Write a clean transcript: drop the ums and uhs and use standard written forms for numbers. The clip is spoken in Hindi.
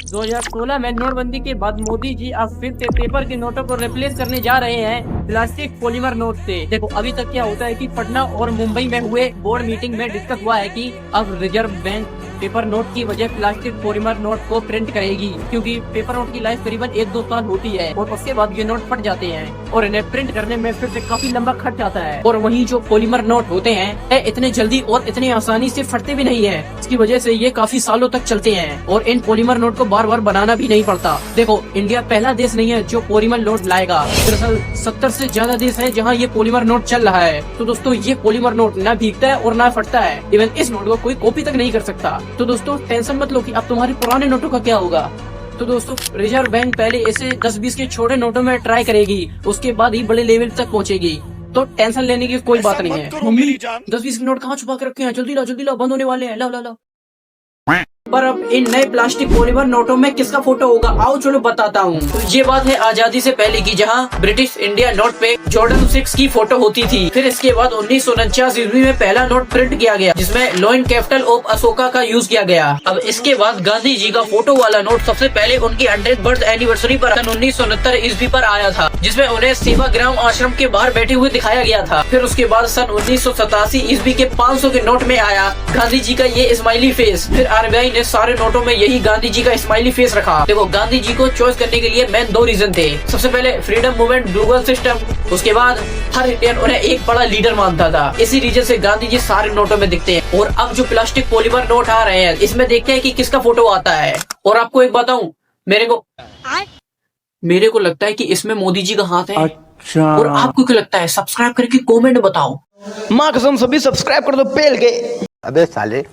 2016 में नोटबंदी के बाद मोदी जी अब फिर से पेपर के नोटों को रिप्लेस करने जा रहे हैं प्लास्टिक पॉलीमर नोट से। देखो अभी तक क्या होता है कि पटना और मुंबई में हुए बोर्ड मीटिंग में डिस्कस हुआ है कि अब रिजर्व बैंक पेपर नोट की वजह प्लास्टिक पॉलीमर नोट को प्रिंट करेगी, क्योंकि पेपर नोट की लाइफ करीबन 1-2 साल होती है और उसके बाद ये नोट फट जाते हैं और इन्हें प्रिंट करने में फिर से काफी लंबा खर्च आता है। और वहीं जो पॉलीमर नोट होते हैं इतने जल्दी और इतनी आसानी से फटते भी नहीं है, इसकी वजह से ये काफी सालों तक चलते हैं और इन पॉलीमर नोट को बार बार बनाना भी नहीं पड़ता। देखो इंडिया पहला देश नहीं है जो पॉलीमर नोट लाएगा, दरअसल 70 से ज्यादा देश है जहाँ ये पॉलीमर नोट चल रहा है। तो दोस्तों ये पॉलीमर नोट ना भीगता है और ना फटता है, इवन इस नोट को कोई कॉपी तक नहीं कर सकता। तो दोस्तों टेंशन मत लो कि अब तुम्हारे पुराने नोटों का क्या होगा। तो दोस्तों रिजर्व बैंक पहले ऐसे 10-20 के छोटे नोटों में ट्राई करेगी, उसके बाद ही बड़े लेवल तक पहुंचेगी। तो टेंशन लेने की कोई बात नहीं है। मम्मी 10-20 के नोट कहाँ छुपा के रखे हैं, जल्दी लाओ बंद होने वाले हैं, लाओ। पर अब इन नए प्लास्टिक पॉलीमर नोटों में किसका फोटो होगा, आओ चलो बताता हूँ। तो ये बात है आजादी से पहले की, जहाँ ब्रिटिश इंडिया नोट पे जॉर्डन 6 की फोटो होती थी। फिर इसके बाद 1949 ईस्वी में पहला नोट प्रिंट किया गया जिसमें लॉइन कैपिटल ऑफ अशोका का यूज किया गया। अब इसके बाद गांधी जी का फोटो वाला नोट सबसे पहले उनकी 100th बर्थ एनिवर्सरी पर 1969 ईस्वी पर आया था, जिसमें उन्हें सेवाग्राम आश्रम के बाहर बैठे हुए दिखाया गया था। फिर उसके बाद सन 1987 ईस्वी के 500 के नोट में आया गांधी जी का ये स्माइली फेस। फिर आरबीआई ने सारे नोटों में यही गांधी जी का स्माइली फेस रखा। देखो गांधी जी को चॉइस करने के लिए मेन 2 रीजन थे। सबसे पहले फ्रीडम मूवमेंट, ग्लोबल सिस्टम, उसके बाद हर इंडियन उन्हें एक बड़ा लीडर मानता था। इसी रीजन से गांधी जी सारे नोटों में दिखते हैं। और अब जो प्लास्टिक पॉलीमर नोट आ रहे हैं इसमें देखते हैं कि किसका फोटो आता है। और आपको एक बताऊं, मेरे को लगता है कि इसमें मोदी जी का हाथ है। अच्छा। और आपको क्या लगता है, सब्सक्राइब करके कमेंट बताओ। माँ कसम सभी सब्सक्राइब कर दो पेल के। अबे साले।